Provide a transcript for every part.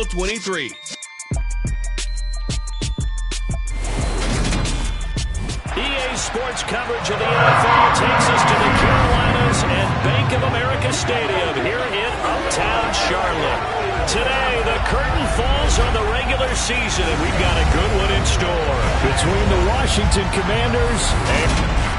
23. EA Sports coverage of the NFL takes us to the Carolinas and Bank of America Stadium here in Uptown Charlotte. Today, the curtain falls on the regular season, and we've got a good one in store. Between the Washington Commanders and...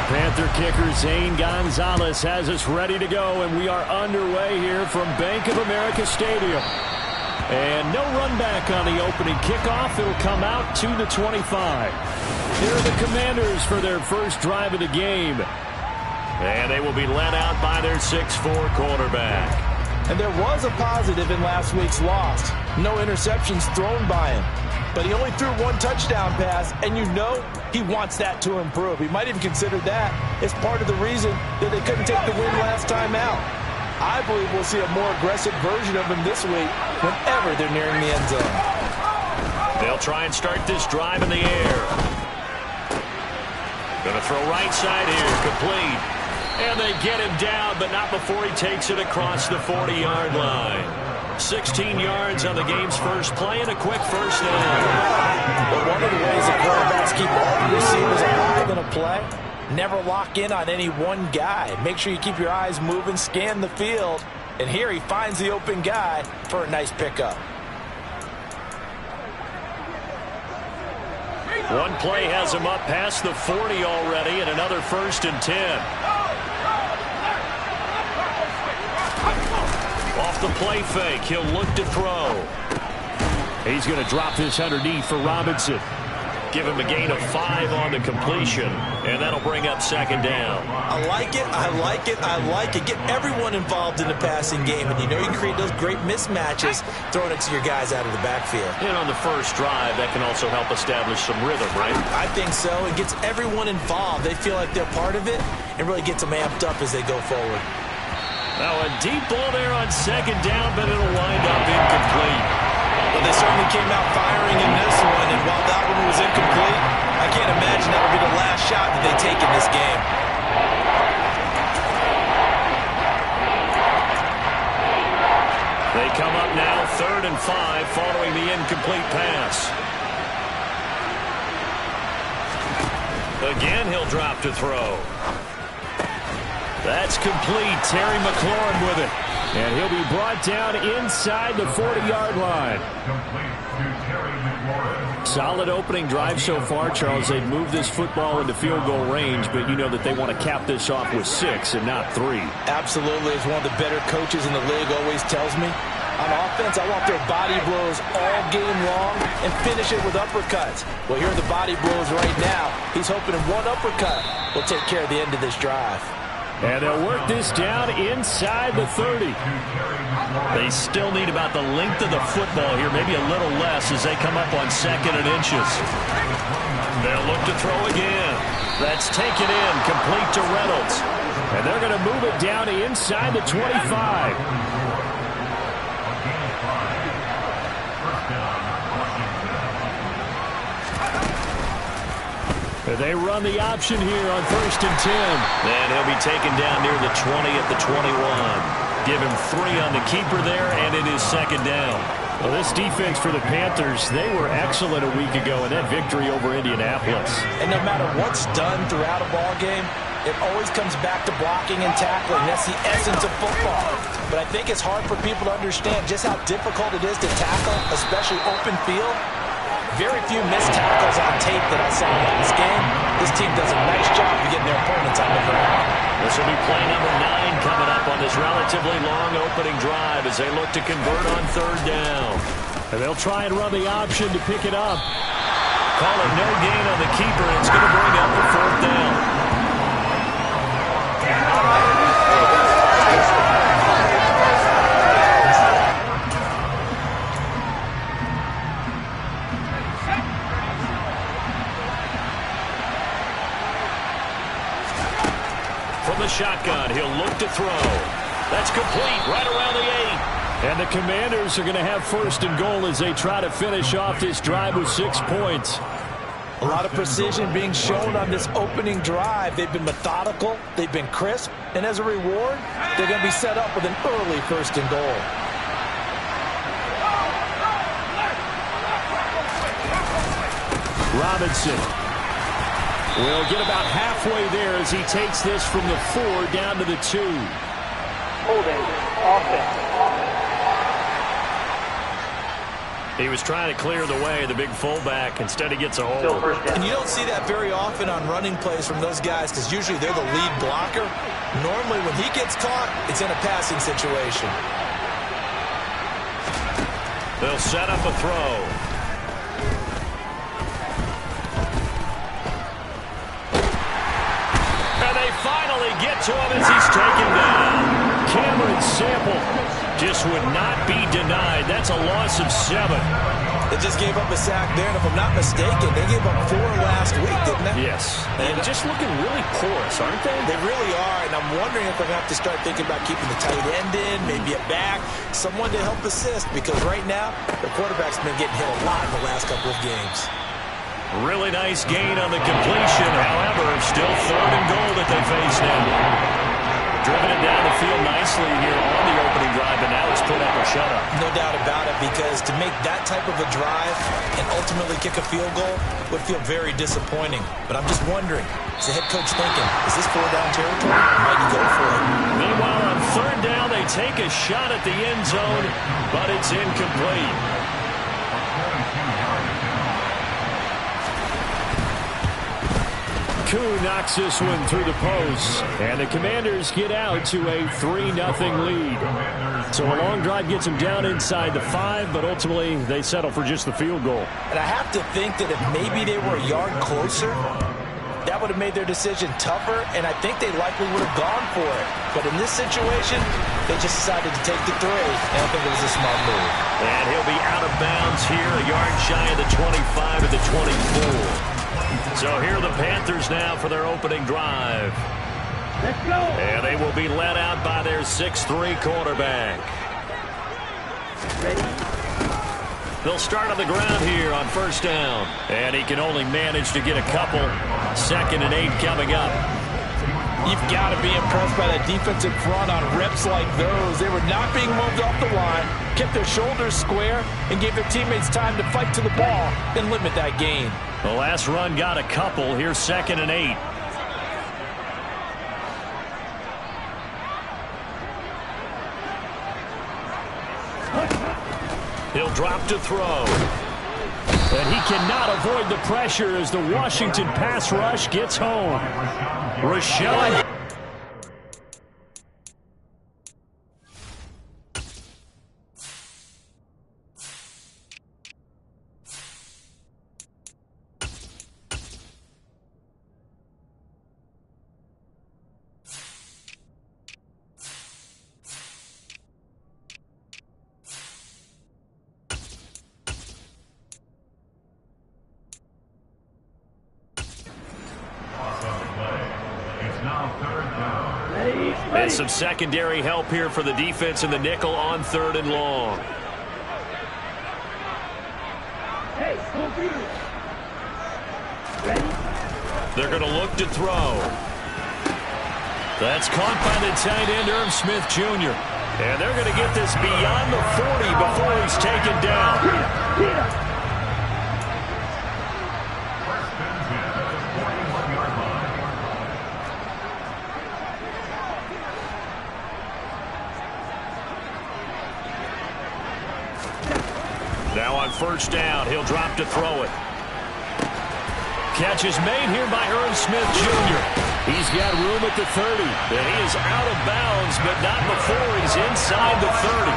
Panther kicker Zane Gonzalez has us ready to go, and we are underway here from Bank of America Stadium. And no run back on the opening kickoff. It'll come out to the 25. Here are the Commanders for their first drive of the game. And they will be led out by their 6'4" quarterback. And there was a positive in last week's loss. No interceptions thrown by him. But he only threw one touchdown pass, and you know he wants that to improve. He might even consider that as part of the reason that they couldn't take the win last time out. I believe we'll see a more aggressive version of him this week whenever they're nearing the end zone. They'll try and start this drive in the air. Going to throw right side here, complete. And they get him down, but not before he takes it across the 40-yard line. 16 yards on the game's first play and a quick first down. But one of the ways that quarterbacks keep all the receivers alive in a play, never lock in on any one guy. Make sure you keep your eyes moving, scan the field. And here he finds the open guy for a nice pickup. One play has him up past the 40 already, and another 1st and 10. Off the play fake, he'll look to throw. He's going to drop this underneath for Robinson. Give him a gain of 5 on the completion, and that'll bring up 2nd down. I like it, I like it, I like it. Get everyone involved in the passing game, and you know you can create those great mismatches throwing it to your guys out of the backfield. And on the first drive, that can also help establish some rhythm, right? I think so. It gets everyone involved. They feel like they're part of it, and really gets them amped up as they go forward. Now a deep ball there on 2nd down, but it'll wind up incomplete. Well, they certainly came out firing in this one, and while that one was incomplete, I can't imagine that will be the last shot that they take in this game. They come up now 3rd and 5 following the incomplete pass. Again, he'll drop to throw. That's complete. Terry McLaurin with it. And he'll be brought down inside the 40-yard line. Solid opening drive so far, Charles. They've moved this football into field goal range, but you know that they want to cap this off with 6 and not 3. Absolutely. As one of the better coaches in the league always tells me, on offense, I want their body blows all game long and finish it with uppercuts. Well, here are the body blows right now. He's hoping one uppercut will take care of the end of this drive. And they'll work this down inside the 30. They still need about the length of the football here, maybe a little less as they come up on 2nd and inches. They'll look to throw again. That's taken in, complete to Reynolds. And they're going to move it down inside the 25. They run the option here on 1st and 10. And he'll be taken down near the 20 at the 21. Give him 3 on the keeper there, and it is 2nd down. Well, this defense for the Panthers, they were excellent a week ago in that victory over Indianapolis. And no matter what's done throughout a ball game, it always comes back to blocking and tackling. That's the essence of football. But I think it's hard for people to understand just how difficult it is to tackle, especially open field. Very few missed tackles on tape that I saw in this game. This team does a nice job of getting their opponents on the ground. This will be play number 9 coming up on this relatively long opening drive as they look to convert on 3rd down. And they'll try and run the option to pick it up. Call it no gain on the keeper. It's going to bring up the 4th down. From the shotgun, he'll look to throw. That's complete right around the 8. And the Commanders are going to have 1st and goal as they try to finish off this drive with 6 points. A lot of precision being shown on this opening drive. They've been methodical, they've been crisp, and as a reward, they're going to be set up with an early 1st and goal. Robinson will get about halfway there as he takes this from the 4 down to the 2. Holding offense. He was trying to clear the way, the big fullback. Instead, he gets a hold. And you don't see that very often on running plays from those guys because usually they're the lead blocker. Normally, when he gets caught, it's in a passing situation. They'll set up a throw. And they finally get to him as he's taken down. Cameron Sample just would not be denied. That's a loss of 7. They just gave up a sack there, and if I'm not mistaken, they gave up 4 last week, didn't they? Yes. And just looking really porous, aren't they? They really are, and I'm wondering if they're going to have to start thinking about keeping the tight end in, maybe a back, someone to help assist, because right now, the quarterback's been getting hit a lot in the last couple of games. Really nice gain on the completion. However, still 3rd and goal that they face now. Driven it down the field nicely here on the opening drive, and now it's put up or shut up. No doubt about it, because to make that type of a drive and ultimately kick a field goal would feel very disappointing. But I'm just wondering, is the head coach thinking, is this 4-down territory? Might he go for it? Meanwhile, on 3rd down, they take a shot at the end zone, but it's incomplete. Koo knocks this one through the post, and the Commanders get out to a 3-0 lead. So a long drive gets them down inside the 5, but ultimately they settle for just the field goal. And I have to think that if maybe they were a yard closer, that would have made their decision tougher, and I think they likely would have gone for it. But in this situation, they just decided to take the 3, and I think it was a smart move. And he'll be out of bounds here, a yard shy of the 25 to the 24. So here are the Panthers now for their opening drive. Let's go. And they will be led out by their 6'3" quarterback. Ready? They'll start on the ground here on 1st down. And he can only manage to get a couple. 2nd and 8 coming up. You've got to be impressed by that defensive front on reps like those. They were not being moved off the line, kept their shoulders square, and gave their teammates time to fight to the ball and limit that gain. The last run got a couple. Here's 2nd and 8. He'll drop to throw. And he cannot avoid the pressure as the Washington pass rush gets home. Rashawn. And some secondary help here for the defense in the nickel on 3rd and long. Hey, go for you. Ready? They're going to look to throw. That's caught by the tight end, Irv Smith Jr. And they're going to get this beyond the 40 before he's taken down. Now on 1st down, he'll drop to throw it. Catch is made here by Irv Smith Jr. He's got room at the 30. And he is out of bounds, but not before he's inside the 30.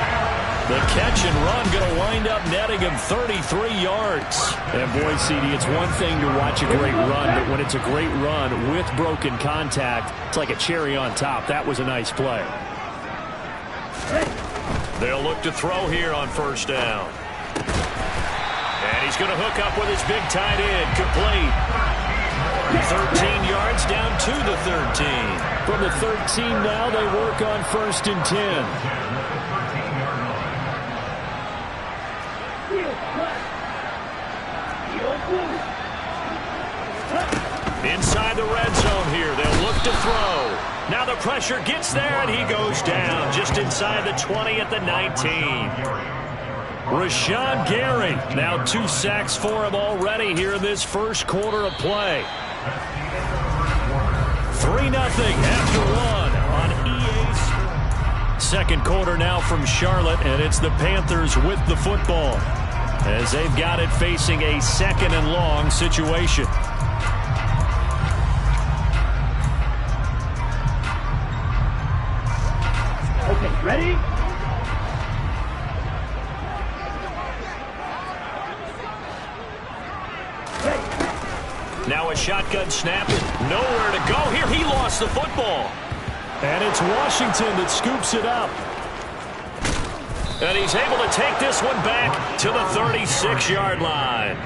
The catch and run going to wind up netting him 33 yards. And boy, CD, it's one thing to watch a great run, but when it's a great run with broken contact, it's like a cherry on top. That was a nice play. They'll look to throw here on 1st down. And he's going to hook up with his big tight end, complete. 13 yards down to the 13. From the 13 now, they work on 1st and 10. Inside the red zone here. They'll look to throw. Now the pressure gets there, and he goes down just inside the 20 at the 19. Rashawn Gary, now 2 sacks for him already here in this first quarter of play. 3-0 after one on EA's. Second quarter now from Charlotte, and it's the Panthers with the football as they've got it facing a 2nd and long situation. Okay, ready? Now a shotgun snap, and nowhere to go here. He lost the football. And it's Washington that scoops it up. And he's able to take this one back to the 36-yard line.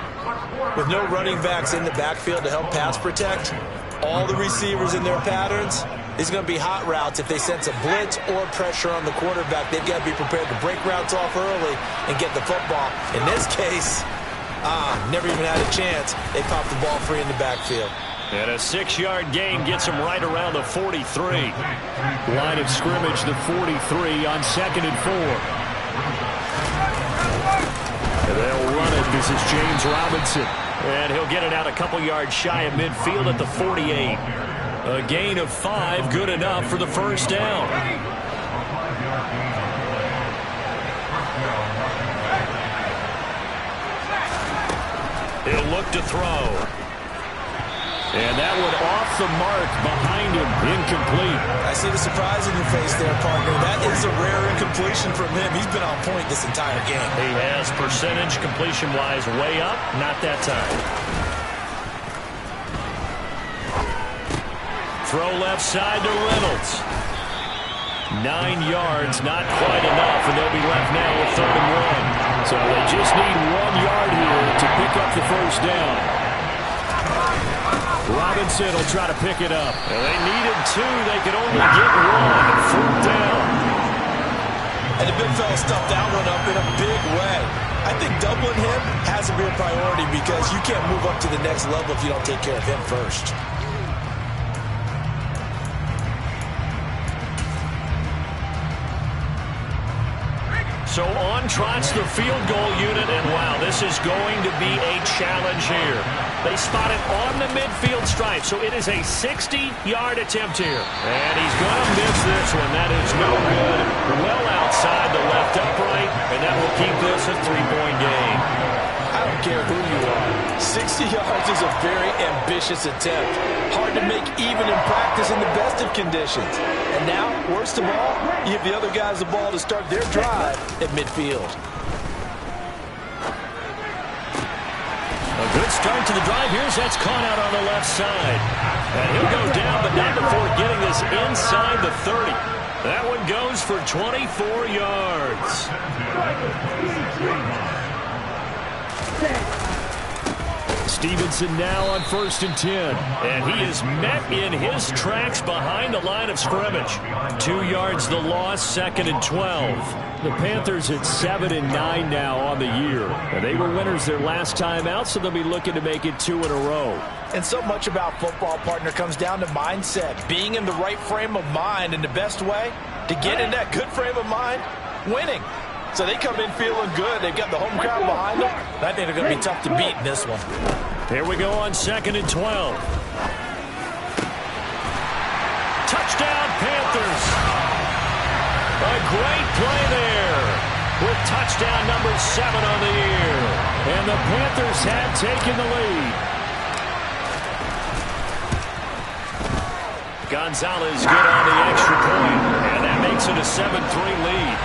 With no running backs in the backfield to help pass protect, all the receivers in their patterns, these are going to be hot routes. If they sense a blitz or pressure on the quarterback, they've got to be prepared to break routes off early and get the football. In this case, never even had a chance. They popped the ball free in the backfield. And a 6-yard gain gets him right around the 43. Line of scrimmage, the 43 on 2nd and 4. And they'll run it. This is James Robinson. And he'll get it out a couple yards shy of midfield at the 48. A gain of 5, good enough for the first down. He'll look to throw. And that one off the mark behind him, incomplete. I see the surprise in your face there, partner. That is a rare incompletion from him. He's been on point this entire game. He has percentage completion-wise way up, not that time. Throw left side to Reynolds. 9 yards, not quite enough, and they'll be left now with 3rd and 1. So they just need 1 yard here to pick up the first down. Robinson will try to pick it up. And they needed 2. They could only get 1. 4th down. And the big fella stuffed that one up in a big way. I think doubling him has to be a priority because you can't move up to the next level if you don't take care of him first. So on trots the field goal unit, and wow, this is going to be a challenge here. They spot it on the midfield stripe, so it is a 60-yard attempt here. And he's going to miss this one. That is no good. Well outside the left upright, and that will keep this a 3-point game. I don't care who you are. 60 yards is a very ambitious attempt. Hard to make even in practice in the best of conditions. And now, worst of all, you give the other guys the ball to start their drive at midfield. A good start to the drive. That's caught out on the left side. And he'll go down, but not before getting this inside the 30. That one goes for 24 yards. Stevenson now on 1st and 10. And he is met in his tracks behind the line of scrimmage. 2 yards the loss, 2nd and 12. The Panthers at 7 and 9 now on the year. And they were winners their last time out, so they'll be looking to make it 2 in a row. And so much about football, partner, comes down to mindset. Being in the right frame of mind, and the best way to get in that good frame of mind, winning. So they come in feeling good. They've got the home crowd behind them. I think they're going to be tough to beat in this one. Here we go on 2nd and 12. Touchdown, Panthers. A great play there with touchdown number 7 on the year. And the Panthers have taken the lead. Gonzalez good on the extra point. And that makes it a 7-3 lead.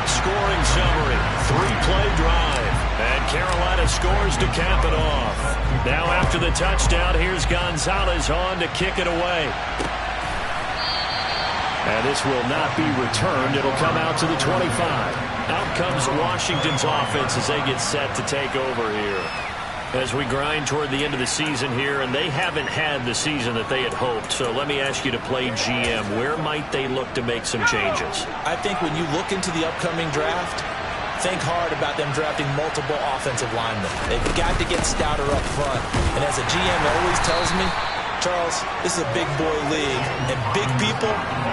Scoring summary, 3-play drive, and Carolina scores to cap it off. Now after the touchdown, here's Gonzalez on to kick it away. And this will not be returned. It'll come out to the 25. Out comes Washington's offense as they get set to take over here. As we grind toward the end of the season here, and they haven't had the season that they had hoped. So let me ask you to play GM. Where might they look to make some changes? I think when you look into the upcoming draft, think hard about them drafting multiple offensive linemen. They've got to get stouter up front. And as a GM always tells me, Charles, this is a big boy league, and big people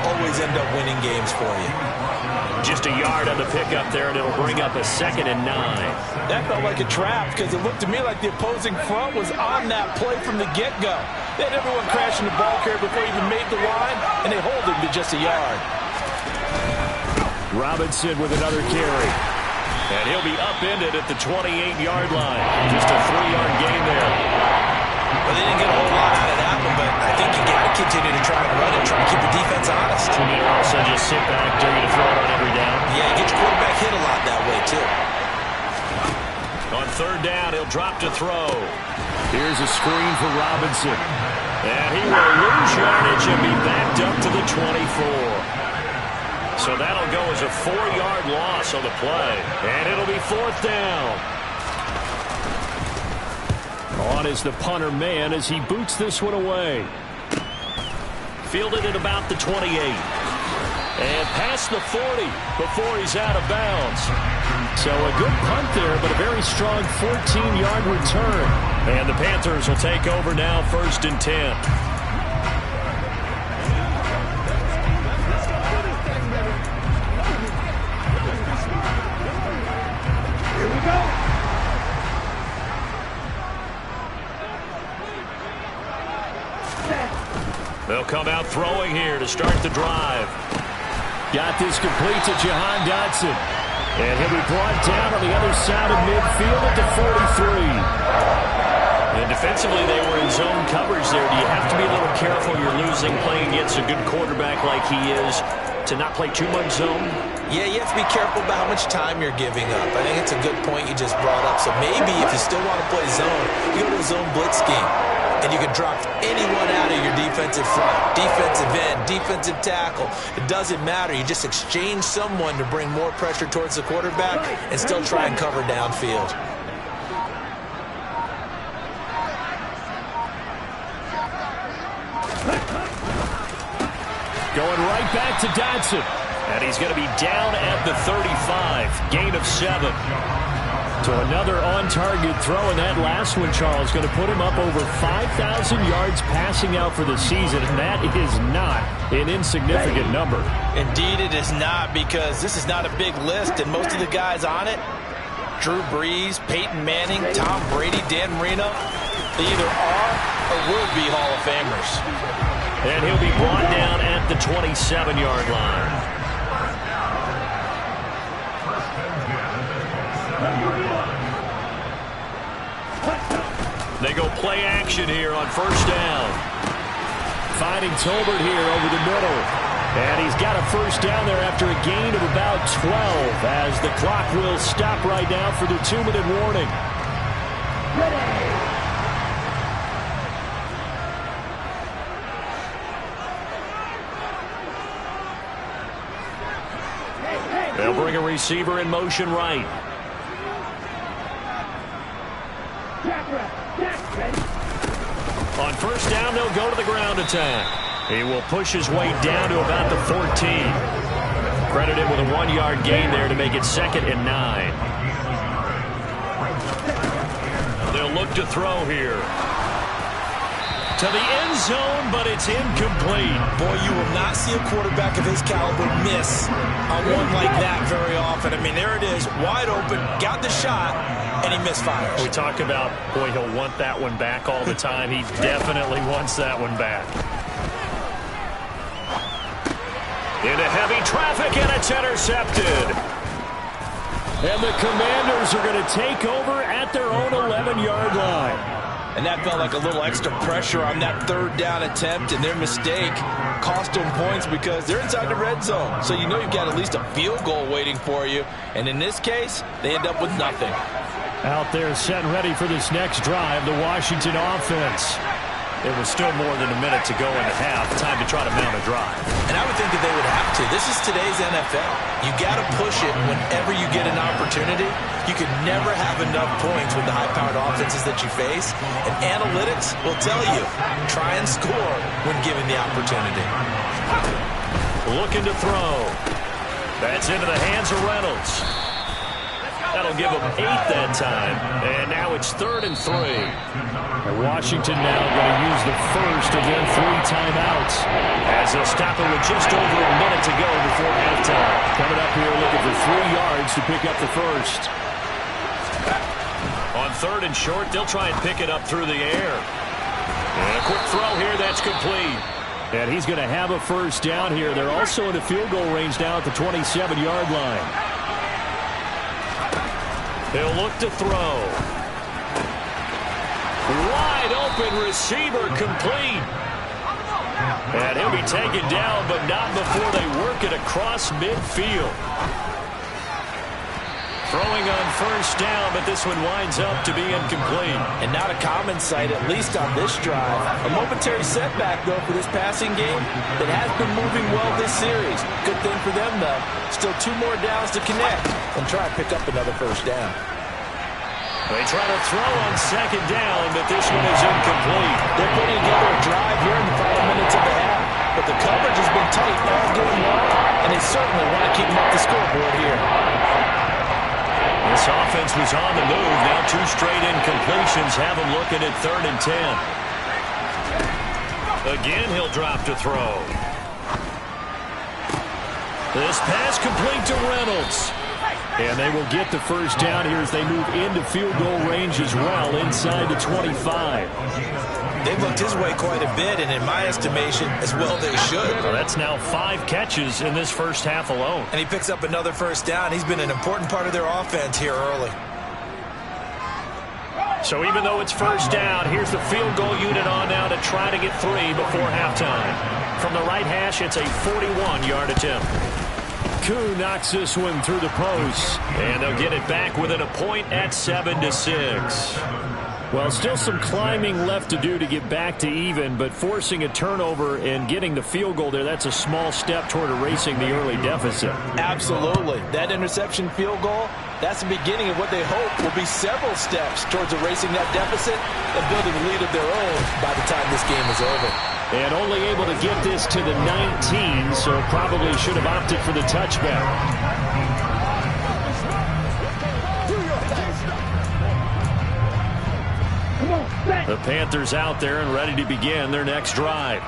always end up winning games for you. Just a yard on the pickup there, and it'll bring up a 2nd and 9. That felt like a trap because it looked to me like the opposing front was on that play from the get-go. They had everyone crashing the ball carrier before he even made the line, and they hold him to just a yard. Robinson with another carry. And he'll be upended at the 28-yard line. Just a 3-yard gain there. Well, they didn't get a whole lot out of that one, but I think you got to continue to try and run it, try to keep the defense honest. You mean also just sit back, dare you to throw it on every down? Yeah, get your quarterback hit a lot that way, too. On 3rd down, he'll drop to throw. Here's a screen for Robinson. And he will lose yardage and be backed up to the 24. So that'll go as a 4-yard loss on the play. And it'll be 4th down. On is the punter man as he boots this one away. Fielded at about the 28. And past the 40 before he's out of bounds. So a good punt there, but a very strong 14-yard return. And the Panthers will take over now, 1st and 10. Here we go. They'll come out throwing here to start the drive. Got this complete to Jahan Dotson. And he'll be brought down on the other side of midfield at the 43. And defensively, they were in zone coverage there. Do you have to be a little careful? You're losing playing against a good quarterback like he is to not play too much zone? Yeah, you have to be careful about how much time you're giving up. I think it's a good point you just brought up. So maybe if you still want to play zone, you go to a zone blitz scheme. And you can drop anyone out of your defensive front, defensive end, defensive tackle. It doesn't matter. You just exchange someone to bring more pressure towards the quarterback and still try and cover downfield. Going right back to Dotson. And he's going to be down at the 35. Gain of 7. So another on-target throw, and that last one, Charles, going to put him up over 5,000 yards passing out for the season, and that is not an insignificant number. Indeed it is not, because this is not a big list, and most of the guys on it, Drew Brees, Peyton Manning, Tom Brady, Dan Marino, they either are or will be Hall of Famers. And he'll be brought down at the 27-yard line. They go play action here on 1st down. Finding Tolbert here over the middle. And he's got a 1st down there after a gain of about 12 as the clock will stop right now for the 2-minute warning. They'll bring a receiver in motion right. On 1st down, they'll go to the ground attack. He will push his way down to about the 14. Credited with a 1-yard gain there to make it 2nd and 9. They'll look to throw here. To the end zone, but it's incomplete. Boy, you will not see a quarterback of his caliber miss on one like that very often. I mean, there it is, wide open, got the shot, and he misfires. We talk about, boy, he'll want that one back all the time. He definitely wants that one back. Into heavy traffic, and it's intercepted. And the Commanders are going to take over at their own 11-yard line. And that felt like a little extra pressure on that 3rd down attempt, and their mistake cost them points because they're inside the red zone. So you know you've got at least a field goal waiting for you. And in this case, they end up with nothing. Out there set and ready for this next drive, the Washington offense. There was still more than a minute to go in the half. Time to try to mount a drive. And I would think that they would have to. This is today's NFL. You got to push it whenever you get an opportunity. You can never have enough points with the high-powered offenses that you face. And analytics will tell you, try and score when given the opportunity. Looking to throw. That's into the hands of Reynolds. That'll give them 8 that time. And now it's 3rd and 3. And Washington now going to use the first of their 3 timeouts, as they'll stop it with just over a minute to go before halftime. Coming up here looking for 3 yards to pick up the first. On 3rd and short, they'll try and pick it up through the air. And a quick throw here, that's complete. And he's going to have a first down here. They're also in a field goal range now at the 27-yard line. He'll look to throw. Wide open receiver, complete. And he'll be taken down, but not before they work it across midfield. Throwing on first down, but this one winds up to be incomplete. And not a common sight, at least on this drive. A momentary setback, though, for this passing game that has been moving well this series. Good thing for them, though. Still 2 more downs to connect and try to pick up another first down. They try to throw on 2nd down, but this one is incomplete. They're putting together a drive here in the final minutes of the half. But the coverage has been tight all game long, and they certainly want to keep them up the scoreboard here. This offense was on the move. Now 2 straight incompletions have them looking at 3rd and 10. Again, he'll drop to throw. This pass complete to Reynolds. And they will get the first down here as they move into field goal range as well, inside the 25. They've looked his way quite a bit, and in my estimation, as well they should. Well, that's now 5 catches in this first half alone. And he picks up another first down. He's been an important part of their offense here early. So even though it's first down, here's the field goal unit on now to try to get 3 before halftime. From the right hash, it's a 41-yard attempt. Koo knocks this one through the post, and they'll get it back within a point at 7-6. Well, still some climbing left to do to get back to even, but forcing a turnover and getting the field goal there, that's a small step toward erasing the early deficit. Absolutely. That interception field goal, that's the beginning of what they hope will be several steps towards erasing that deficit and building a lead of their own by the time this game is over. And only able to get this to the 19, so probably should have opted for the touchback. The Panthers out there and ready to begin their next drive.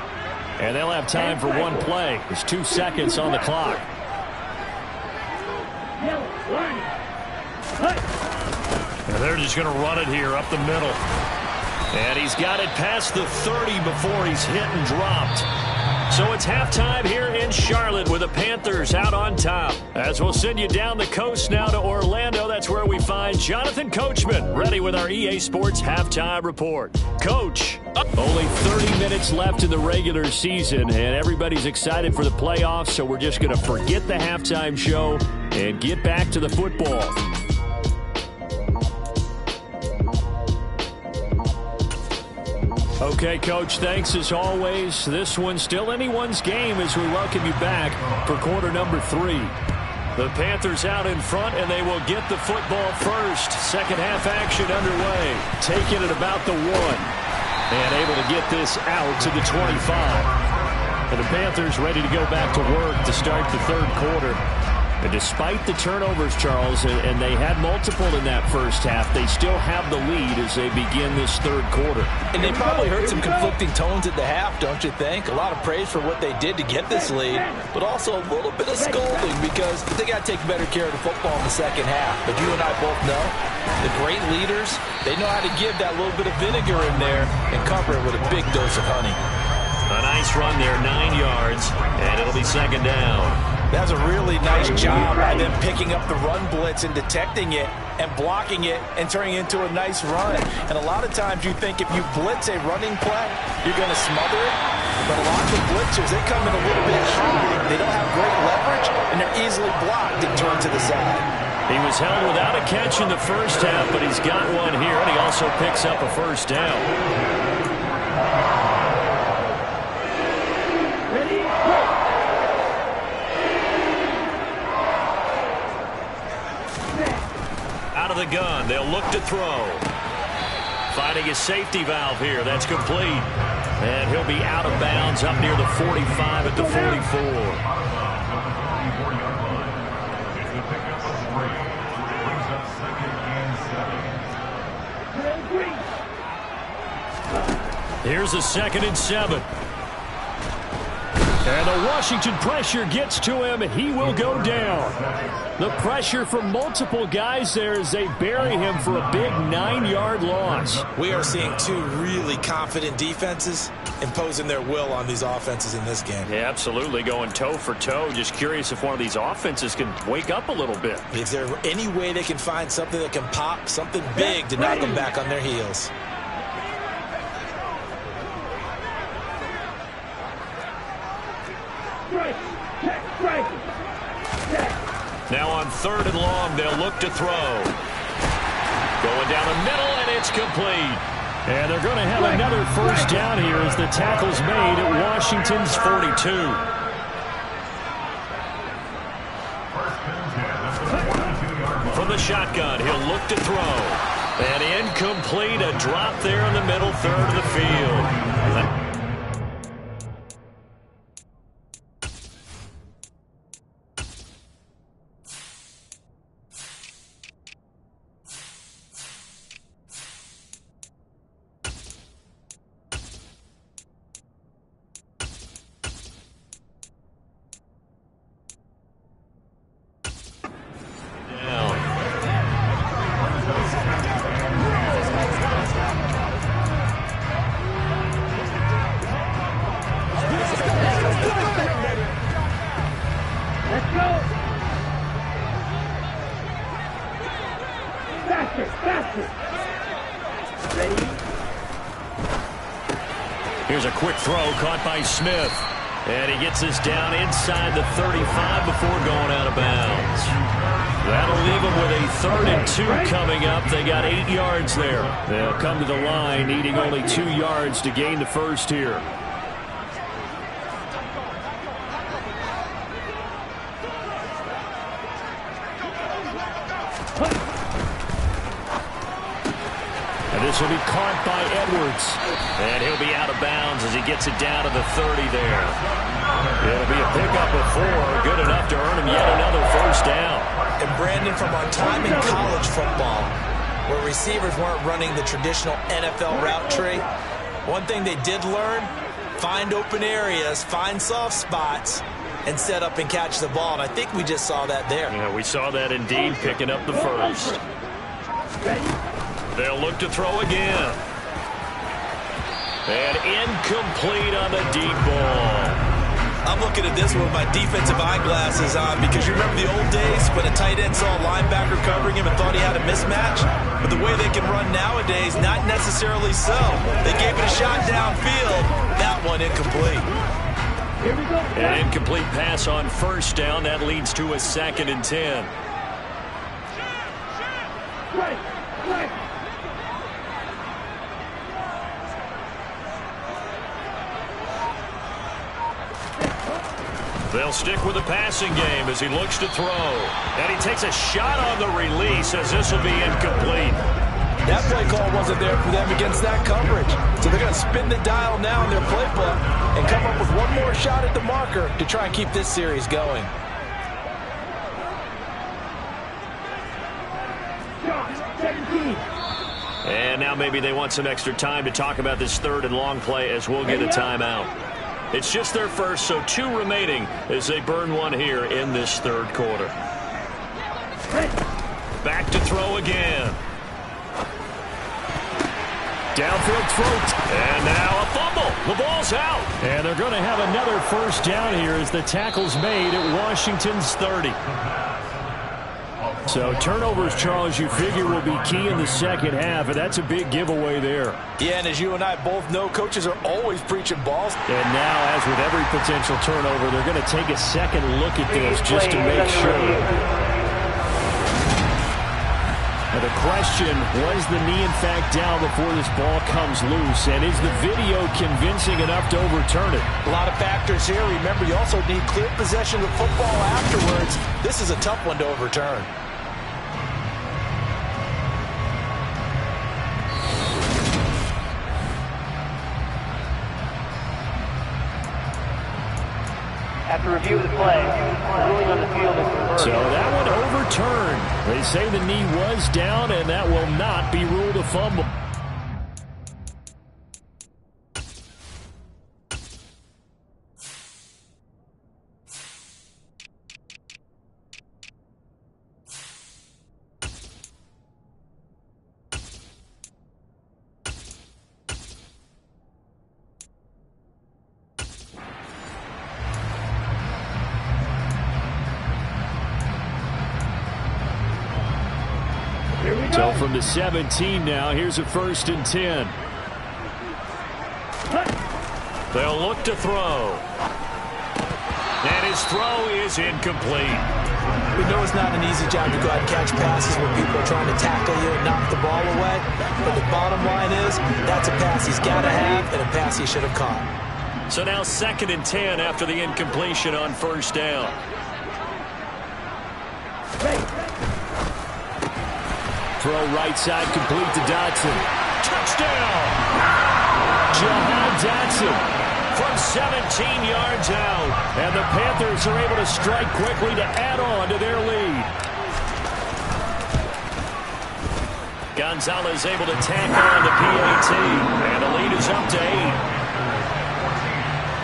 And they'll have time for 1 play. There's 2 seconds on the clock. And they're just going to run it here up the middle. And he's got it past the 30 before he's hit and dropped. So it's halftime here in Charlotte with the Panthers out on top. As we'll send you down the coast now to Orlando, that's where we find Jonathan Coachman, ready with our EA Sports Halftime Report. Coach, only 30 minutes left in the regular season, and everybody's excited for the playoffs, so we're just going to forget the halftime show and get back to the football. Okay, Coach, thanks as always. This one's still anyone's game as we welcome you back for quarter number 3. The Panthers out in front, and they will get the football first. Second half action underway. Taking it about the 1. And able to get this out to the 25. And the Panthers ready to go back to work to start the 3rd quarter. And despite the turnovers, Charles, and they had multiple in that first half, they still have the lead as they begin this 3rd quarter. And they probably heard some conflicting tones at the half, don't you think? A lot of praise for what they did to get this lead, but also a little bit of scolding because they got to take better care of the football in the second half. But you and I both know the great leaders, they know how to give that little bit of vinegar in there and cover it with a big dose of honey. A nice run there, 9 yards, and it'll be 2nd down. That's a really nice job by them picking up the run blitz and detecting it and blocking it and turning it into a nice run. And a lot of times you think if you blitz a running play, you're going to smother it. But a lot of the blitzers, they come in a little bit high. They don't have great leverage, and they're easily blocked and turned to the side. He was held without a catch in the first half, but he's got one here, and he also picks up a first down. Out of the gun, they'll look to throw. Finding a safety valve here, that's complete. And he'll be out of bounds up near the 45 at the 44. Here's a 2nd and 7. And the Washington pressure gets to him. He will go down. The pressure from multiple guys there as they bury him for a big 9-yard loss. We are seeing two really confident defenses imposing their will on these offenses in this game. Yeah, absolutely, going toe for toe. Just curious if one of these offenses can wake up a little bit. Is there any way they can find something that can pop, something big to knock them back on their heels? Now on 3rd and long, they'll look to throw. Going down the middle, and it's complete. And they're going to have another first down here as the tackle's made at Washington's 42. From the shotgun, he'll look to throw. And incomplete, a drop there in the middle third of the field. Here's a quick throw caught by Smith. And he gets this down inside the 35 before going out of bounds. That'll leave them with a 3rd and 2 coming up. They got 8 yards there. They'll come to the line needing only 2 yards to gain the first here. And this will be caught by Edwards. And he'll be out of bounds as he gets it down to the 30 there. It'll be a pickup of 4, good enough to earn him yet another first down. And Brandon, from our time in college football, where receivers weren't running the traditional NFL route tree, one thing they did learn, find open areas, find soft spots, and set up and catch the ball. And I think we just saw that there. Yeah, we saw that indeed, picking up the first. They'll look to throw again. And incomplete on the deep ball. I'm looking at this with my defensive eyeglasses on because you remember the old days when a tight end saw a linebacker covering him and thought he had a mismatch? But the way they can run nowadays, not necessarily so. They gave it a shot downfield. That one incomplete. An incomplete pass on first down. That leads to a 2nd and 10. They'll stick with the passing game as he looks to throw. And he takes a shot on the release as this will be incomplete. That play call wasn't there for them against that coverage. So they're going to spin the dial now in their playbook and come up with one more shot at the marker to try and keep this series going. And now maybe they want some extra time to talk about this 3rd and long play as we'll get a timeout. It's just their first, so 2 remaining as they burn one here in this 3rd quarter. Back to throw again. Downfield throw. And now a fumble. The ball's out. And they're going to have another first down here as the tackle's made at Washington's 30. So turnovers, Charles, you figure will be key in the second half, and that's a big giveaway there. Yeah, and as you and I both know, coaches are always preaching balls. And now, as with every potential turnover, they're going to take a second look at this just to make sure. Now the question, was the knee in fact down before this ball comes loose? And is the video convincing enough to overturn it? A lot of factors here. Remember, you also need clear possession of football afterwards. This is a tough one to overturn. After review of the play, ruling on the field is reversed. So that one overturned. They say the knee was down, and that will not be ruled a fumble. So from the 17 now, here's a 1st and 10. They'll look to throw. And his throw is incomplete. We know it's not an easy job to go out and catch passes when people are trying to tackle you and knock the ball away. But the bottom line is, that's a pass he's got to have and a pass he should have caught. So now 2nd and 10 after the incompletion on 1st down. Throw right side complete to Dotson. Touchdown! Jahan Dotson From 17 yards out. And the Panthers are able to strike quickly to add on to their lead. Gonzalez able to tack on the PAT. And the lead is up to 8.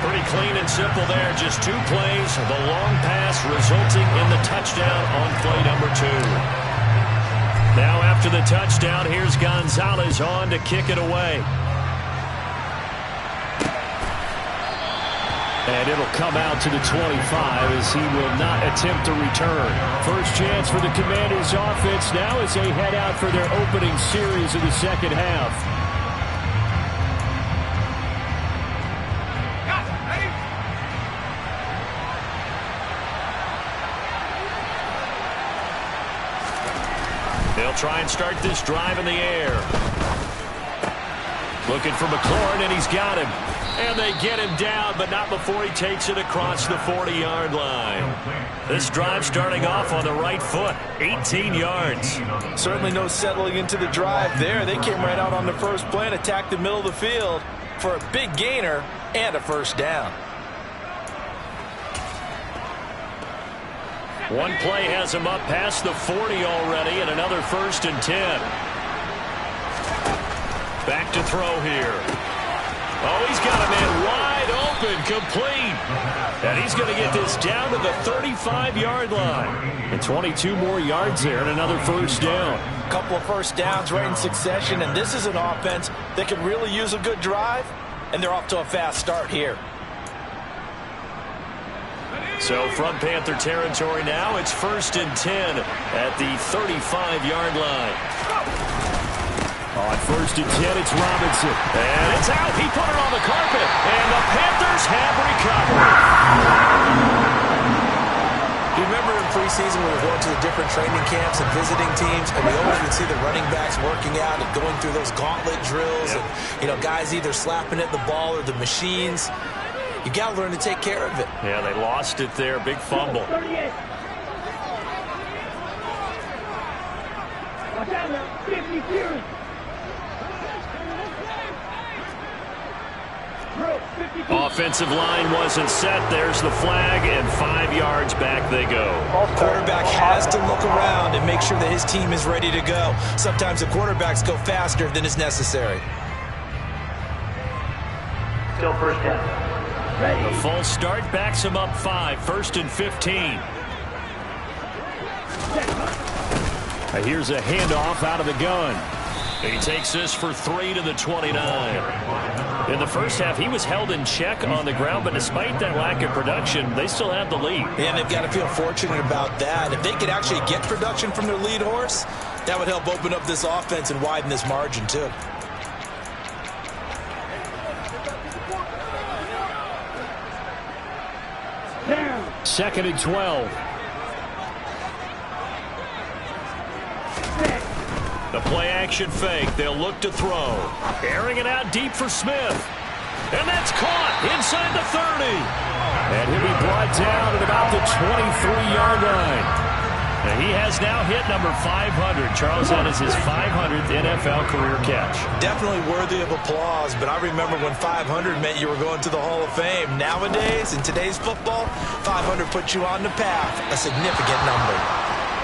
Pretty clean and simple there. Just 2 plays. The long pass resulting in the touchdown on play number 2. Now after the touchdown, here's Gonzalez on to kick it away. And it'll come out to the 25 as he will not attempt to return. First chance for the Commanders offense now as they head out for their opening series of the second half. They'll try and start this drive in the air. Looking for McLaurin, and he's got him. And they get him down, but not before he takes it across the 40-yard line. This drive starting off on the right foot, 18 yards. Certainly no settling into the drive there. They came right out on the first play and attacked the middle of the field for a big gainer and a 1st down. One play has him up past the 40 already, and another 1st and 10. Back to throw here. Oh, he's got a man wide open, complete. And he's going to get this down to the 35-yard line. And 22 more yards there and another 1st down. A couple of 1st downs right in succession, and this is an offense that can really use a good drive, and they're off to a fast start here. So from Panther territory now, it's 1st and 10 at the 35-yard line. On 1st and 10, it's Robinson. And it's out. He put it on the carpet. And the Panthers have recovered. You remember in preseason when we were going to the different training camps and visiting teams, and we always would see the running backs working out and going through those gauntlet drills, and guys either slapping at the ball or the machines. You got to learn to take care of it. Yeah, they lost it there. Big fumble. Offensive line wasn't set. There's the flag, and 5 yards back they go. Quarterback has to look around and make sure that his team is ready to go. Sometimes the quarterbacks go faster than is necessary. Still 1st down. The false start backs him up 5. 1st and 15. Here's a handoff out of the gun. He takes this for 3 to the 29. In the first half, he was held in check on the ground, but despite that lack of production, they still have the lead. And they've got to feel fortunate about that. If they could actually get production from their lead horse, that would help open up this offense and widen this margin, too. Second and 12. The play-action fake. They'll look to throw. Airing it out deep for Smith. And that's caught inside the 30. And he'll be brought down at about the 23-yard line. And he has now hit number 500. Charles, that is his 500th NFL career catch. Definitely worthy of applause, but I remember when 500 meant you were going to the Hall of Fame. Nowadays, in today's football, 500 puts you on the path, a significant number.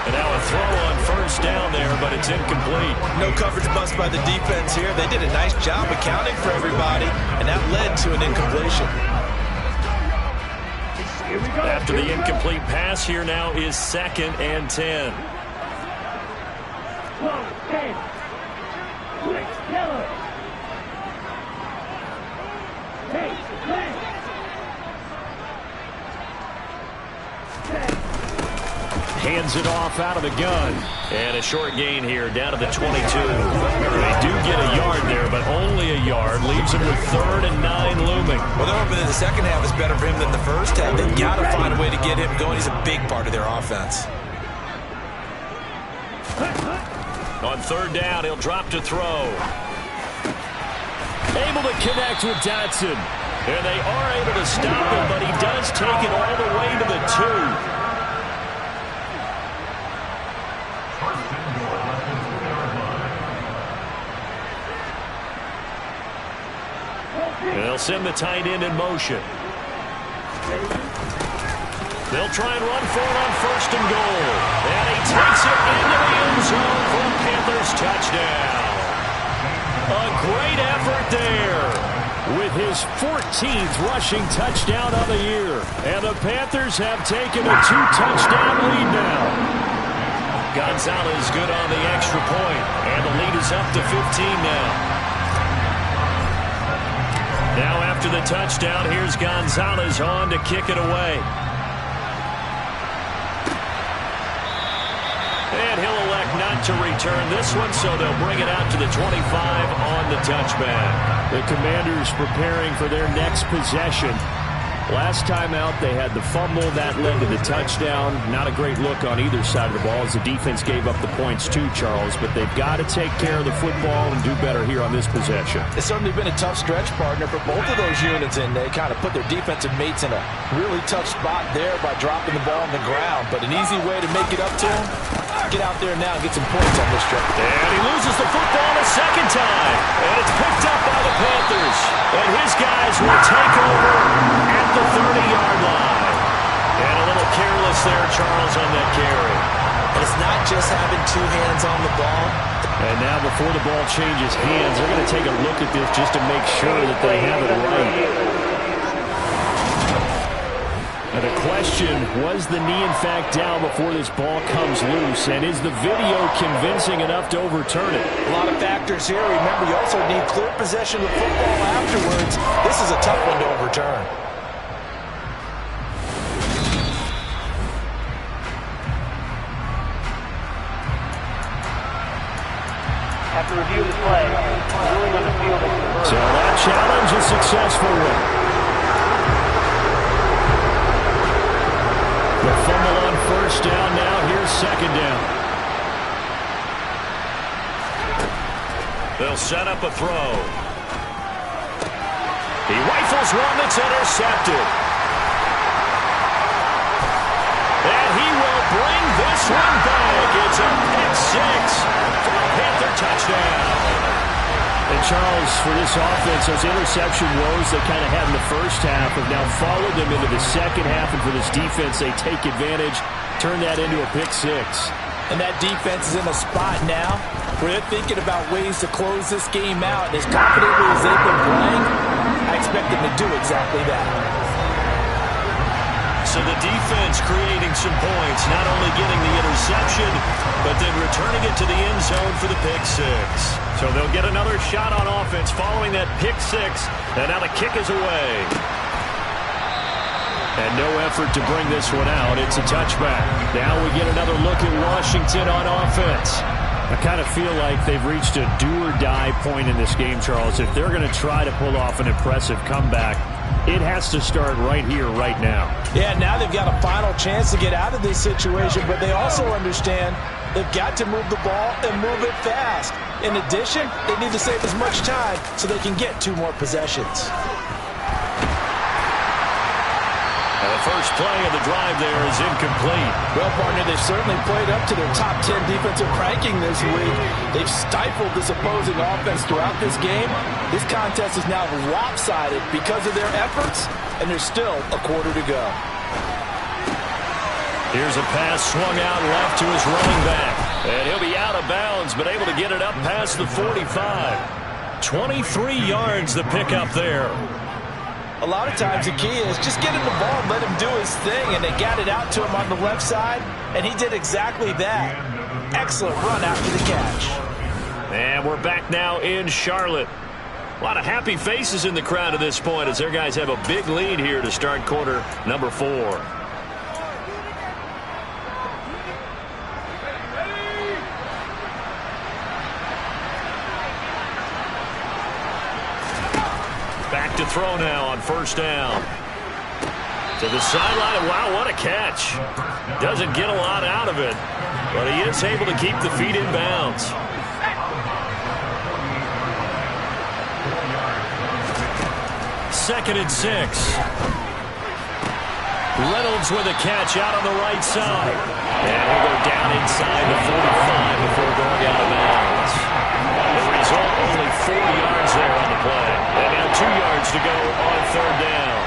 And now a throw on 1st down there, but it's incomplete. No coverage bust by the defense here. They did a nice job accounting for everybody, and that led to an incompletion. After the incomplete pass, here now is 2nd and 10. hands it off out of the gun. And a short gain here, down to the 22. They do get a yard there, but only a yard. Leaves him with 3rd and 9 looming. Well, they're hoping that the second half is better for him than the first half. They've got to find a way to get him going. He's a big part of their offense. On 3rd down, he'll drop to throw. Able to connect with Dotson. And they are able to stop him, but he does take it all the way to the 2. And they'll send the tight end in motion. They'll try and run for it on 1st and goal. And he takes it into the end zone for a Panthers touchdown. A great effort there. With his 14th rushing touchdown of the year. And the Panthers have taken a 2-touchdown lead now. Gonzalez good on the extra point. And the lead is up to 15 now. Now after the touchdown, here's Gonzalez on to kick it away. And he'll elect not to return this one, so they'll bring it out to the 25 on the touchback. The Commanders preparing for their next possession. Last time out, they had the fumble. That led to the touchdown. Not a great look on either side of the ball as the defense gave up the points too, Charles. But they've got to take care of the football and do better here on this possession. It's certainly been a tough stretch, partner, for both of those units, and they kind of put their defensive mates in a really tough spot there by dropping the ball on the ground. But an easy way to make it up to them, get out there now and get some points on this trip. And he loses the football a second time. And it's picked up by the Panthers. And his guys will take over at the 30-yard line. And a little careless there, Charles, on that carry. It's not just having 2 hands on the ball. And now before the ball changes hands, they're going to take a look at this just to make sure that they have it right. And the question, was the knee in fact down before this ball comes loose? And is the video convincing enough to overturn it? A lot of factors here. Remember, you also need clear possession of football afterwards. This is a tough one to overturn. After review of the play, ruling on the field is reversed. So that challenge is successful. The fumble on 1st down now. Here's 2nd down. They'll set up a throw. He rifles one that's intercepted. And he will bring this one back. It's a pick 6 for a Panther touchdown. And Charles, for this offense, those interception woes they kind of had in the first half have now followed them into the second half. And for this defense, they take advantage, turn that into a pick 6. And that defense is in a spot now where they're thinking about ways to close this game out. And as confidently as they've been playing, I expect them to do exactly that. So the defense creating some points, not only getting the interception, but then returning it to the end zone for the pick 6. So they'll get another shot on offense following that pick 6, and now the kick is away. And no effort to bring this one out. It's a touchback. Now we get another look at Washington on offense. I kind of feel like they've reached a do-or-die point in this game, Charles. If they're going to try to pull off an impressive comeback, it has to start right here, right now. Yeah, now they've got a final chance to get out of this situation, but they also understand they've got to move the ball and move it fast. In addition, they need to save as much time so they can get 2 more possessions. And the first play of the drive there is incomplete. Well, partner, they've certainly played up to their top 10 defensive ranking this week. They've stifled this opposing offense throughout this game. This contest is now lopsided because of their efforts, and there's still a quarter to go. Here's a pass swung out left to his running back. And he'll be out of bounds, but able to get it up past the 45. 23 yards the pickup there. A lot of times the key is just get him the ball and let him do his thing, and they got it out to him on the left side, and he did exactly that. Excellent run after the catch. And we're back now in Charlotte. A lot of happy faces in the crowd at this point as their guys have a big lead here to start quarter number 4. to throw now on first down. To the sideline. Wow, what a catch. Doesn't get a lot out of it, but he is able to keep the feet in bounds. Second and 6. Reynolds with a catch out on the right side. And he'll go down inside the 45 before going out of bounds. The result, only 4 yards there on the play. And now 2 yards to go on third down.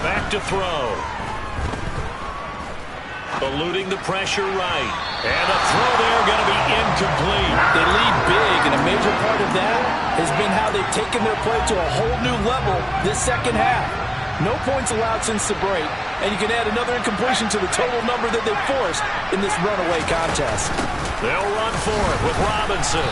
Back to throw. Eluding the pressure right. And a throw there going to be incomplete. They lead big, and a major part of that has been how they've taken their play to a whole new level this second half. No points allowed since the break, and you can add another incompletion to the total number that they forced in this runaway contest. They'll run for it with Robinson.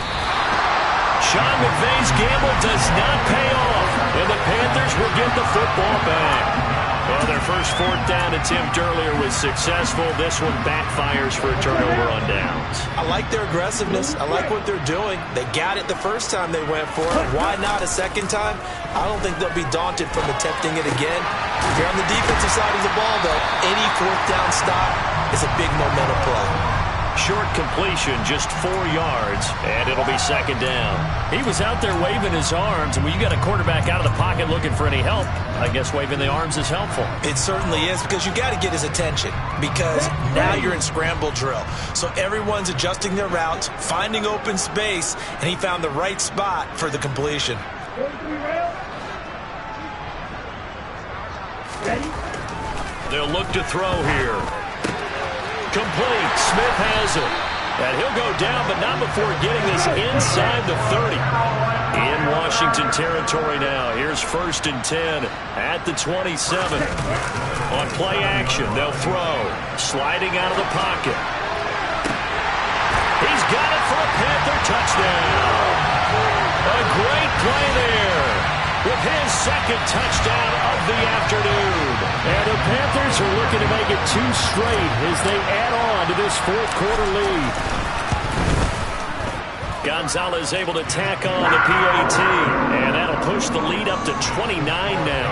Sean McVay's gamble does not pay off, and the Panthers will get the football back. Well, their first fourth down attempt earlier was successful. This one backfires for a turnover on downs. I like their aggressiveness. I like what they're doing. They got it the first time they went for it. Why not a second time? I don't think they'll be daunted from attempting it again. If you're on the defensive side of the ball, though, any fourth down stop is a big momentum play. Short completion, just 4 yards, and it'll be second down. He was out there waving his arms, and when you got a quarterback out of the pocket looking for any help, I guess waving the arms is helpful. It certainly is, because you got to get his attention, because now you're in scramble drill. So everyone's adjusting their routes, finding open space, and he found the right spot for the completion. They'll look to throw here. Complete. Smith has it. And he'll go down, but not before getting this inside the 30. In Washington territory now. Here's first and 10 at the 27. On play action, they'll throw. Sliding out of the pocket. He's got it for a Panther touchdown. A great play there. With his second touchdown of the afternoon. And the Panthers are looking to make it 2 straight as they add on to this fourth quarter lead. Gonzalez able to tack on the PAT. And that'll push the lead up to 29 now.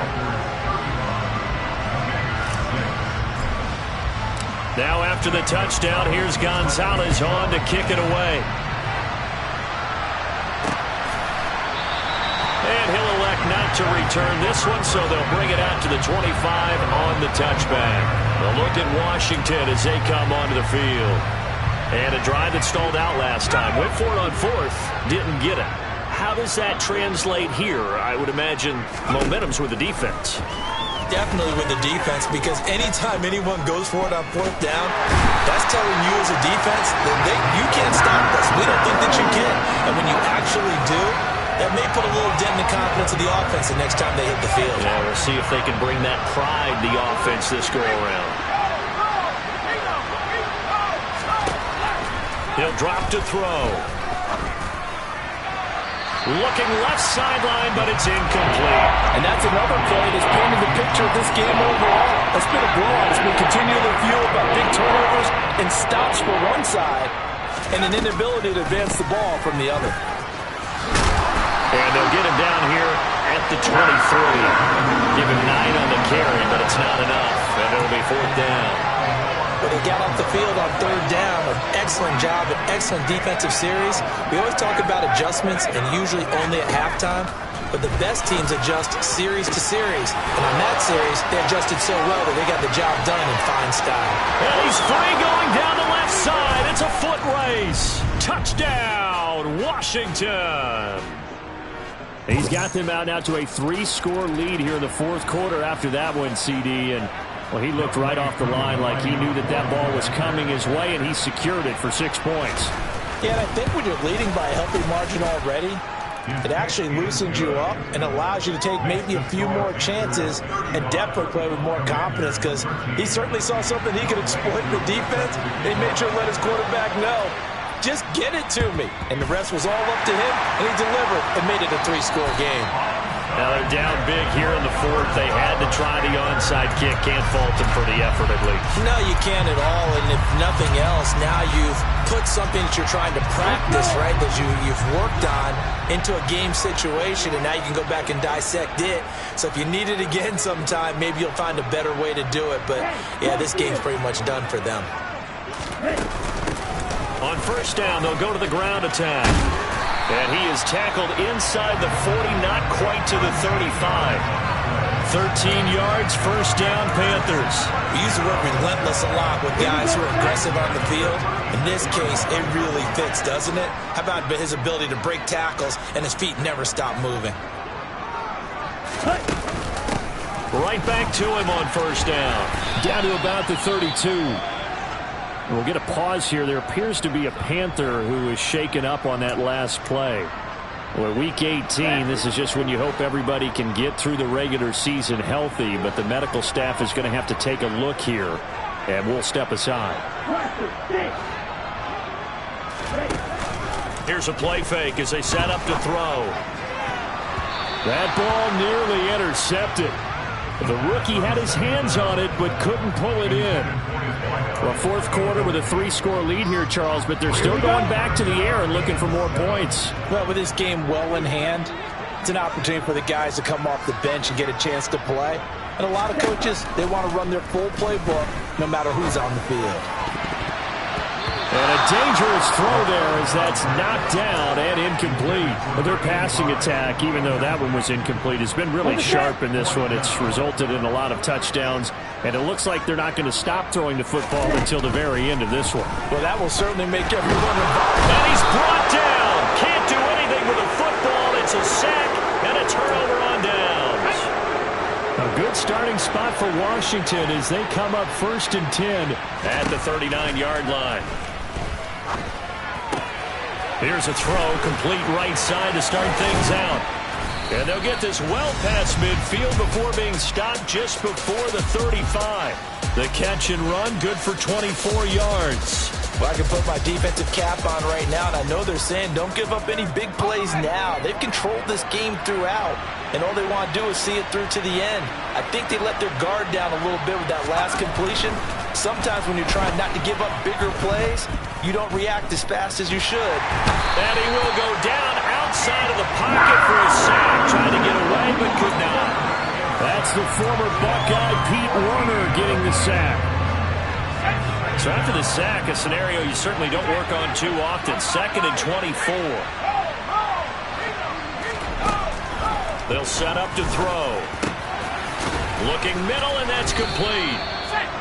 Now after the touchdown, here's Gonzalez on to kick it away. And he'll elect not to return this one, so they'll bring it out to the 25 on the touchback. A look at Washington as they come onto the field. And a drive that stalled out last time. Went for it on fourth, didn't get it. How does that translate here? I would imagine momentum's with the defense. Definitely with the defense, because anytime anyone goes for it on fourth down, that's telling you as a defense that you can't stop us. We don't think that you can. And when you actually do, that may put a little dent in the confidence of the offense the next time they hit the field. Yeah, we'll see if they can bring that pride to the offense this go-around. He'll drop to throw. Looking left sideline, but it's incomplete. And that's another play that's painted the picture of this game overall. It's been a blowout. It's been continually fueled by big turnovers and stops for one side and an inability to advance the ball from the other. And they'll get him down here at the 23. Give him 9 on the carry, but it's not enough. And it'll be fourth down. But they got off the field on third down. An excellent job, an excellent defensive series. We always talk about adjustments, and usually only at halftime. But the best teams adjust series to series. And on that series, they adjusted so well that they got the job done in fine style. And he's free going down the left side. It's a foot race. Touchdown, Washington. He's got them out now to a 3-score lead here in the fourth quarter after that one, CD. And, well, he looked right off the line like he knew that that ball was coming his way, and he secured it for 6 points. Yeah, and I think when you're leading by a healthy margin already, it actually loosens you up and allows you to take maybe a few more chances and definitely play with more confidence, because he certainly saw something he could exploit in the defense, and he made sure to let his quarterback know, just get it to me. And the rest was all up to him, and he delivered and made it a 3-score game. Now they're down big here in the fourth. They had to try the onside kick. Can't fault them for the effort at least. No, you can't at all. And if nothing else, now you've put something that you're trying to practice, right, that you've worked on into a game situation, and now you can go back and dissect it. So if you need it again sometime, maybe you'll find a better way to do it. But, yeah, this game's pretty much done for them. On first down, they'll go to the ground attack. And he is tackled inside the 40, not quite to the 35. 13 yards, first down, Panthers. We use the word relentless a lot with guys who are aggressive on the field. In this case, it really fits, doesn't it? How about his ability to break tackles and his feet never stop moving? Right back to him on first down. Down to about the 32. We'll get a pause here. There appears to be a Panther who is shaken up on that last play. Well, week 18, this is just when you hope everybody can get through the regular season healthy, but the medical staff is going to have to take a look here, and we'll step aside. Here's a play fake as they set up to throw. That ball nearly intercepted. The rookie had his hands on it, but couldn't pull it in. Well, fourth quarter with a 3-score lead here, Charles, but they're still going back to the air and looking for more points. Well, with this game well in hand, it's an opportunity for the guys to come off the bench and get a chance to play. And a lot of coaches, they want to run their full playbook no matter who's on the field. And a dangerous throw there as that's knocked down and incomplete. But their passing attack, even though that one was incomplete, has been really sharp in this one. It's resulted in a lot of touchdowns, and it looks like they're not going to stop throwing the football until the very end of this one. Well, that will certainly make everyone involved. And he's brought down. Can't do anything with a football. It's a sack and a turnover on downs. A good starting spot for Washington as they come up 1st and 10 at the 39-yard line. Here's a throw, complete right side to start things out. And they'll get this well past midfield before being stopped just before the 35. The catch and run, good for 24 yards. Well, I can put my defensive cap on right now, and I know they're saying don't give up any big plays now. They've controlled this game throughout, and all they want to do is see it through to the end. I think they let their guard down a little bit with that last completion. Sometimes when you're trying not to give up bigger plays, you don't react as fast as you should. And he will go down outside of the pocket for a sack. Trying to get away, but could not. That's the former Buckeye Pete Werner getting the sack. So after the sack, a scenario you certainly don't work on too often. 2nd and 24. They'll set up to throw. Looking middle, and that's complete.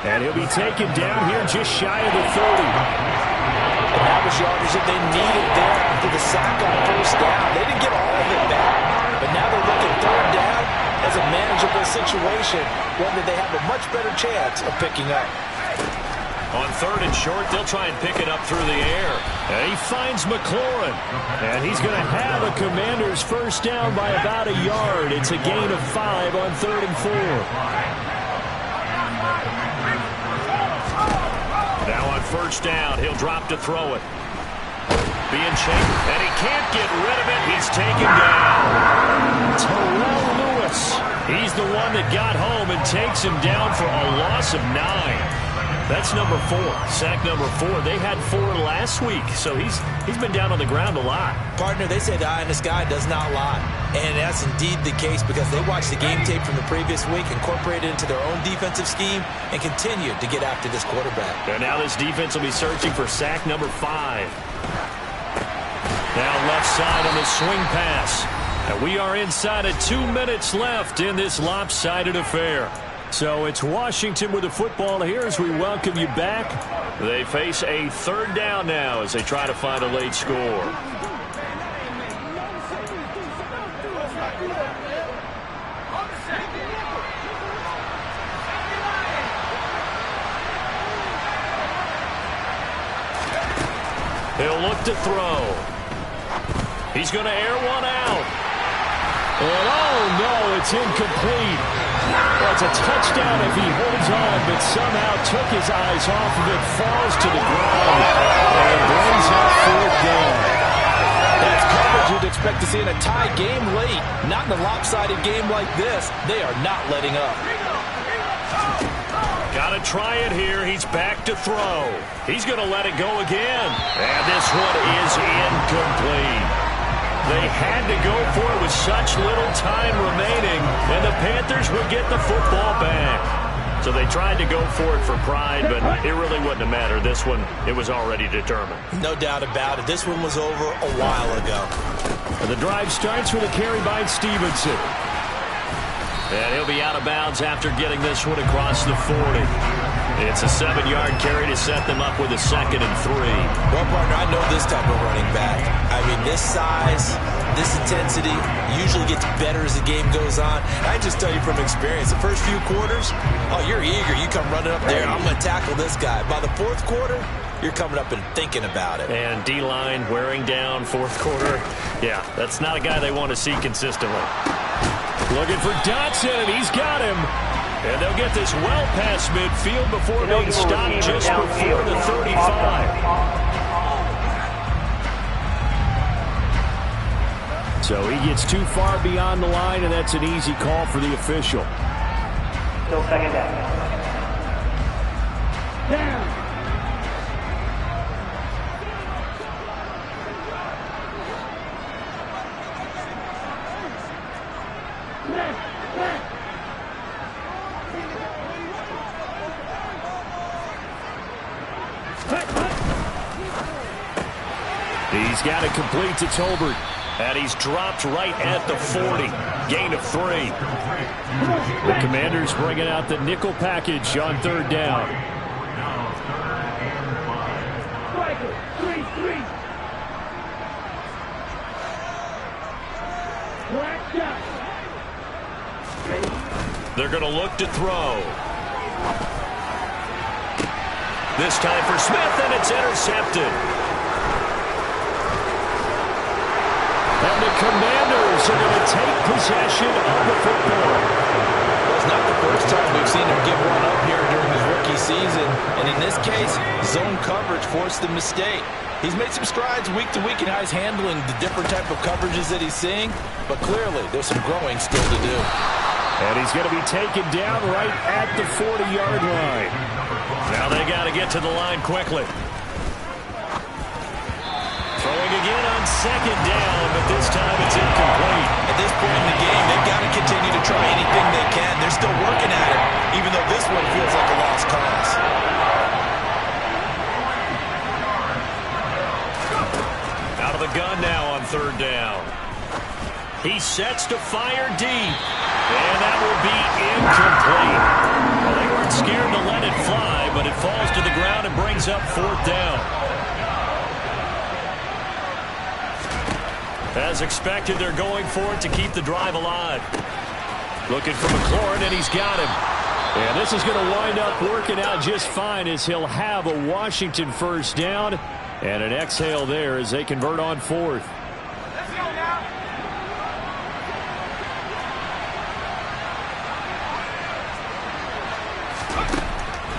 And he'll be taken down here just shy of the 30. And that was yardage that they needed there after the sack on first down. They didn't get all of it back, but now they're looking 3rd down as a manageable situation, one that they have a much better chance of picking up. On 3rd and short, they'll try and pick it up through the air. And he finds McLaurin. And he's going to have a Commander's first down by about a yard. It's a gain of 5 on 3rd and 4. Now on first down, he'll drop to throw it. Being chased, and he can't get rid of it. He's taken down. Terrell Lewis. He's the one that got home and takes him down for a loss of 9. That's number 4. Sack number 4. They had 4 last week, so he's been down on the ground a lot. Partner, they say the eye in the sky does not lie. And that's indeed the case because they watched the game tape from the previous week, incorporated it into their own defensive scheme, and continued to get after this quarterback. And now this defense will be searching for sack number 5. Now left side on the swing pass. And we are inside of 2 minutes left in this lopsided affair. So it's Washington with the football here as we welcome you back. They face a 3rd down now as they try to find a late score. He'll look to throw. He's going to air one out. And oh no, it's incomplete. That's a touchdown if he holds on, but somehow took his eyes off of it, falls to the ground, and brings up 4th down. That's coverage you'd expect to see in a tie game late. Not in a lopsided game like this. They are not letting up. Got to try it here. He's back to throw. He's going to let it go again. And this one is incomplete. They had to go for it with such little time remaining, and the Panthers would get the football back. So they tried to go for it for pride, but it really wouldn't have mattered. This one, it was already determined. No doubt about it. This one was over a while ago. And the drive starts with a carry by Stevenson. And he'll be out of bounds after getting this one across the 40. It's a 7-yard carry to set them up with a 2nd and 3. Well, partner, I know this type of running back. I mean, this size, this intensity usually gets better as the game goes on. I just tell you from experience, the first few quarters, oh, you're eager. You come running up there, I'm going to tackle this guy. By the 4th quarter, you're coming up and thinking about it. And D-line wearing down 4th quarter. Yeah, that's not a guy they want to see consistently. Looking for Dotson, and he's got him. And they'll get this well past midfield before being stopped just before the 35. So he gets too far beyond the line, and that's an easy call for the official. Still 2nd down. He's got it complete to Tolbert. And he's dropped right at the 40. Gain of 3. The Commanders bringing out the nickel package on 3rd down. They're going to look to throw. This time for Smith, and it's intercepted. And the Commanders are going to take possession of the football. Well, it's not the first time we've seen him give one up here during his rookie season. And in this case, zone coverage forced the mistake. He's made some strides week to week in how he's handling the different type of coverages that he's seeing. But clearly, there's some growing still to do. And he's going to be taken down right at the 40-yard line. Now they got to get to the line quickly. Throwing again on 2nd down, but this time it's incomplete. At this point in the game, they've got to continue to try anything they can. They're still working at it, even though this one feels like a lost cause. Out of the gun now on 3rd down. He sets to fire deep, and that will be incomplete. Well, they weren't scared to let it fly, but it falls to the ground and brings up 4th down. As expected, they're going for it to keep the drive alive. Looking for McLaurin, and he's got him. And this is going to wind up working out just fine as he'll have a Washington 1st down. And an exhale there as they convert on 4th. Let's go now.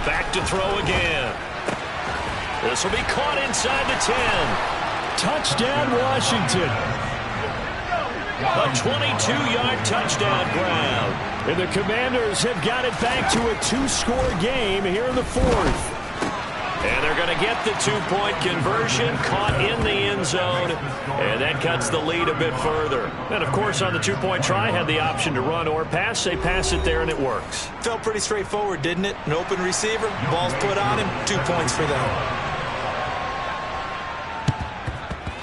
Back to throw again. This will be caught inside the 10. Touchdown, Washington. A 22-yard touchdown grab. And the Commanders have got it back to a 2-score game here in the 4th. And they're going to get the 2-point conversion, caught in the end zone, and that cuts the lead a bit further. And, of course, on the 2-point try, had the option to run or pass. They pass it there, and it works. Felt pretty straightforward, didn't it? An open receiver, ball's put on him, 2 points for them.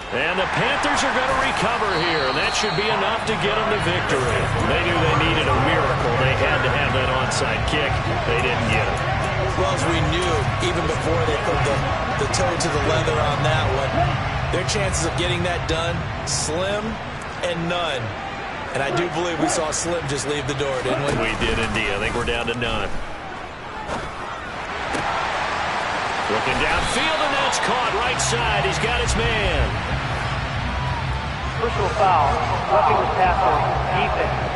And the Panthers are going to recover here, and that should be enough to get them the victory. They knew they needed a miracle. They had to have that onside kick. They didn't get it. Well, as we knew, even before they put the toe to the leather on that one, their chances of getting that done, slim and none. And I do believe we saw Slim just leave the door, didn't we? We did indeed. I think we're down to none. Looking downfield, and that's caught right side. He's got his man. Personal foul, roughing the passer, defense.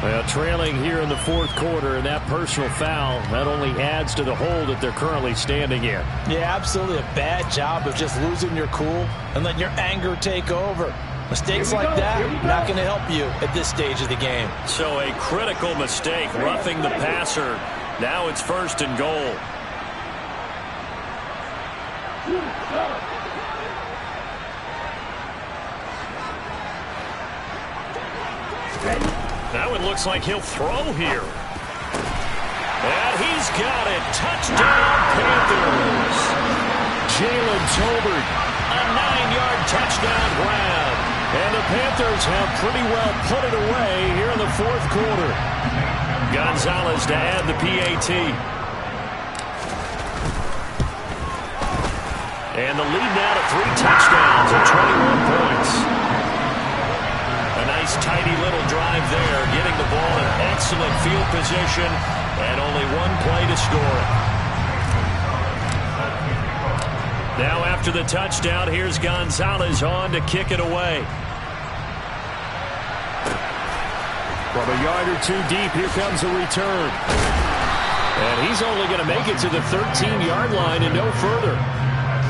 Well, trailing here in the fourth quarter, and that personal foul, that only adds to the hole that they're currently standing in. Yeah, absolutely a bad job of just losing your cool and letting your anger take over. Mistakes like that, not going to help you at this stage of the game. So a critical mistake, roughing the passer. Now it's 1st and goal. Now it looks like he'll throw here. And he's got it. Touchdown, Panthers. Jalen Tolbert, A 9-yard touchdown grab. and the Panthers have pretty well put it away here in the fourth quarter. Gonzalez to add the PAT. And the lead now to 3 touchdowns and 21 points. A nice tidy little drive there, getting the ball in excellent field position, and only 1 play to score it. Now after the touchdown, here's Gonzalez on to kick it away. From a yard or 2 deep, here comes a return. And he's only going to make it to the 13-yard line and no further.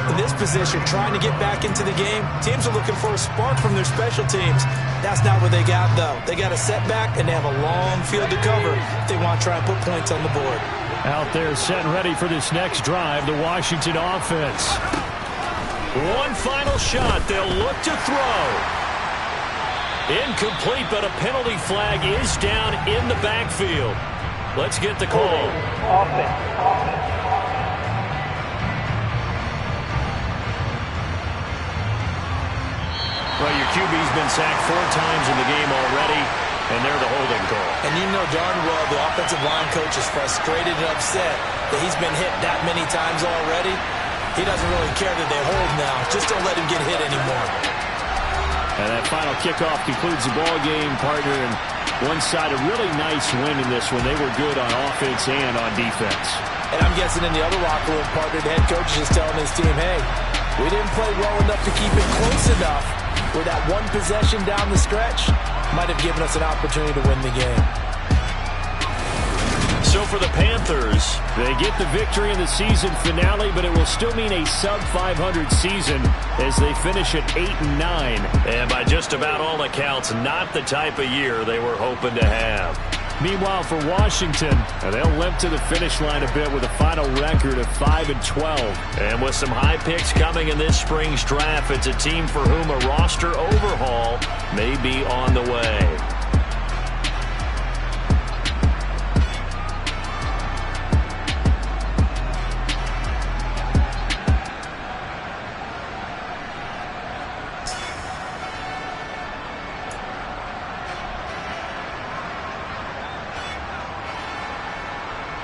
In this position, trying to get back into the game, teams are looking for a spark from their special teams. That's not what they got, though. They got a setback, and they have a long field to cover if they want to try and put points on the board. Out there set ready for this next drive, the Washington offense. One final shot. They'll look to throw. Incomplete, but a penalty flag is down in the backfield. Let's get the call. Well, your QB's been sacked 4 times in the game already, and they're the holding call. And you know darn well the offensive line coach is frustrated and upset that he's been hit that many times already. He doesn't really care that they hold now. Just don't let him get hit anymore. And that final kickoff concludes the ball game, partner. And one side, a really nice win in this one. They were good on offense and on defense. And I'm guessing in the other locker room, partner, the head coach is just telling his team, hey, we didn't play well enough to keep it close enough where that one possession down the stretch might have given us an opportunity to win the game. So for the Panthers, They get the victory in the season finale, but it will still mean a sub-500 season as they finish at 8-9. And by just about all accounts, not the type of year they were hoping to have. Meanwhile, for Washington, they'll limp to the finish line a bit with a final record of 5-12. And with some high picks coming in this spring's draft, it's a team for whom a roster overhaul may be on the way.